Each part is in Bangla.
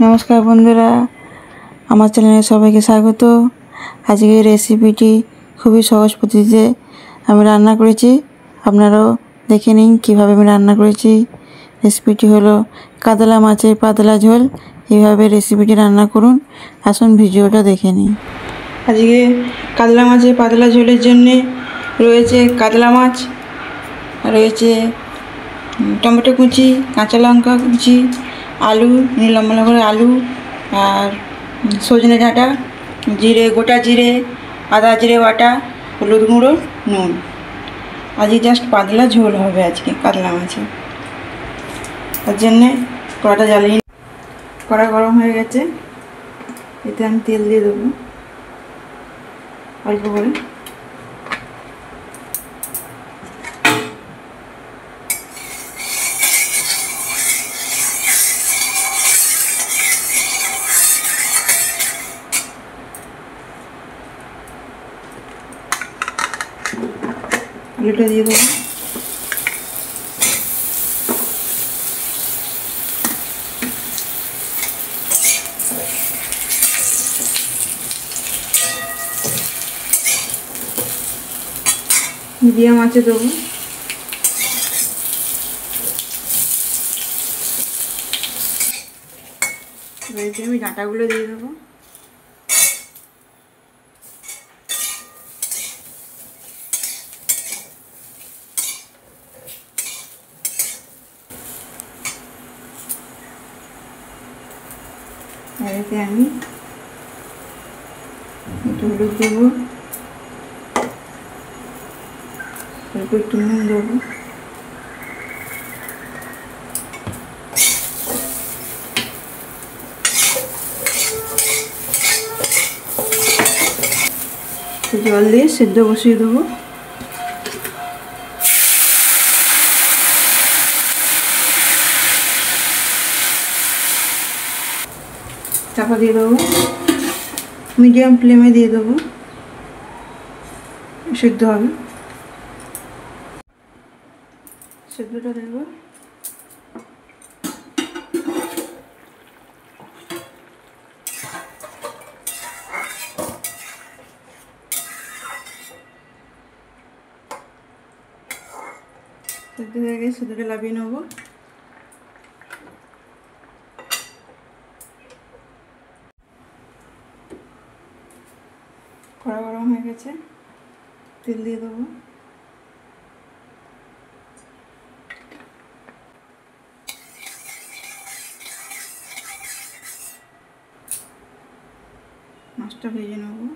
নমস্কার বন্ধুরা, আমার চ্যানেলে সবাইকে স্বাগত। আজকের রেসিপিটি খুবই সহজ পদ্ধতিতে আমি রান্না করেছি। আপনারাও দেখে নিন কীভাবে আমি রান্না করেছি। রেসিপিটি হলো কাতলা মাছের পাতলা ঝোল। এইভাবে রেসিপিটি রান্না করুন। আসুন ভিডিওটা দেখে নিন। আজকে কাতলা মাছের পাতলা ঝোলের জন্যে রয়েছে কাতলা মাছ, রয়েছে টমেটো কুচি, কাঁচা লঙ্কা কুচি, আলু, লম্বা লম্বা করে আলু, আর সজনে ডাঁটা, জিরে, গোটা জিরে, আদা জিরে বাটা, হলুদ গুঁড়ো, নুন। আজকে জাস্ট পাতলা ঝোল হবে আজকে কাতলা মাছে। তার জন্যে কড়াটা জ্বালিয়ে, কড়া গরম হয়ে গেছে, এতে আমি তেল দিয়ে দেবো অল্প করে। আলুটা দিয়ে দেবো। মিডিয়াম আঁচে দেবো। এবারে আমি ডাঁটাগুলো দিয়ে দেবো। এতে আমি একটু হলুদ দেবো, অল্প একটু নুন দেবো, জল দিয়ে সেদ্ধ বসিয়ে দেবো। চাপা দিয়ে দেবো, মিডিয়াম ফ্লেমে দিয়ে দেবো, সেদ্ধ হবে। সেদ্ধটা দেবো। সেদ্ধ হয়ে গেছে, সেদ্ধটা লাভিয়ে নেবো। কড়া গরম হয়ে গেছে, তেল দিয়ে দেবো। মাছটা ভেজে নেবো।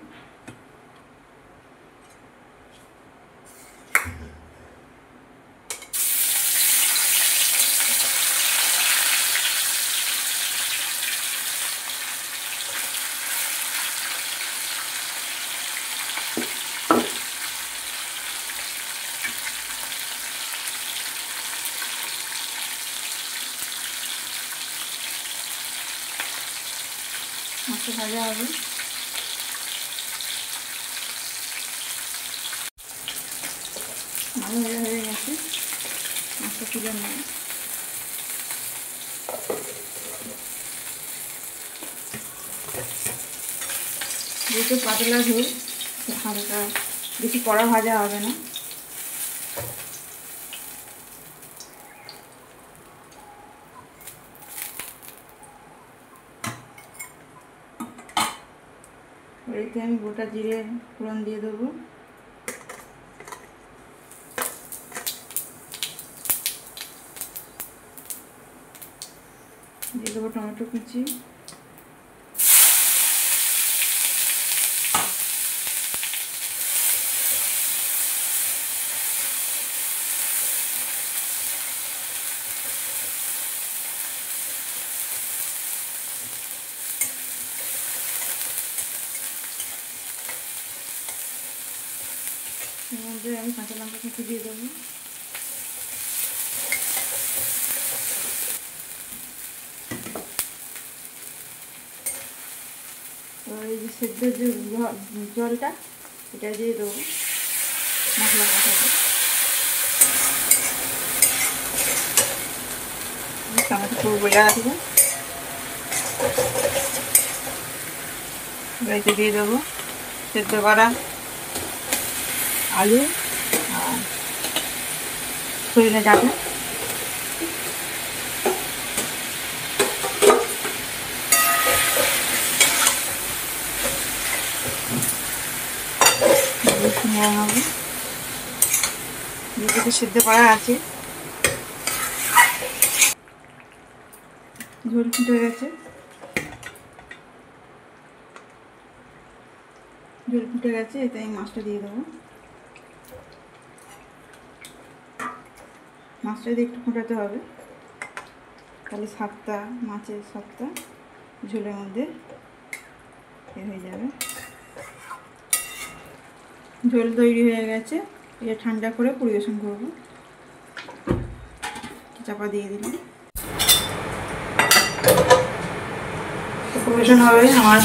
মাছটা ভাজা হবে। ভালো হয়ে গেছে, মাছটা তুলে নেব। যেহেতু পাতলা ঝোল, হালকা বেশি কড়া ভাজা হবে না। এতে আমি গোটা জিরে ফোড়ন দিয়ে দেবো। দিয়ে দেবো টমেটো কুচি, এর মধ্যে আমি কাঁচা লঙ্কা কুচি দিয়ে দেবো। এবার এই যে সেদ্ধের যে জলটা, এটা দিয়ে দেবো মশলা কষাতে। টমেটো পুরো বোঝা রাখবো। এতে দিয়ে দেবো সেদ্ধ করা আলু আর সজনে ডাঁটা। যেটুকু সিদ্ধ করা আছে ঝোল ফুটে গেছে, ঝোল ফুটে গেছে। এতে আমি মাছটা দিয়ে দেবো। মাছটা দিয়ে একটু ফোটাতে হবে, তাহলে স্বাদটা মাছের স্বাদটা ঝোলের মধ্যে হয়ে যাবে। ঝোল তৈরি হয়ে গেছে, এটা ঠান্ডা করে পরিবেশন করব। চাপা দিয়ে দিলাম, পরিবেশন হবে আমার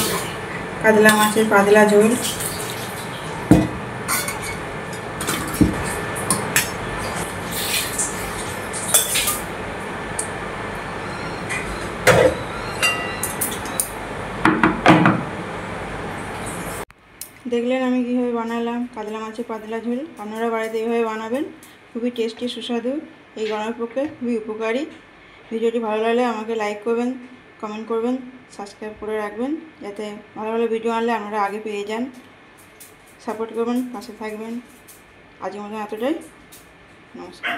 কাতলা মাছের পাতলা ঝোল। দেখলেন আমি কীভাবে বানালাম কাতলা মাছের পাতলা ঝোল। আপনারা বাড়িতে এইভাবে বানাবেন, খুবই টেস্টি সুস্বাদু, এই গরমের পক্ষে খুবই উপকারী। ভিডিওটি ভালো লাগলে আমাকে লাইক করবেন, কমেন্ট করবেন, সাবস্ক্রাইব করে রাখবেন, যাতে ভালো ভালো ভিডিও আনলে আপনারা আগে পেয়ে যান। সাপোর্ট করবেন, পাশে থাকবেন। আজকের মতো এতটাই, নমস্কার।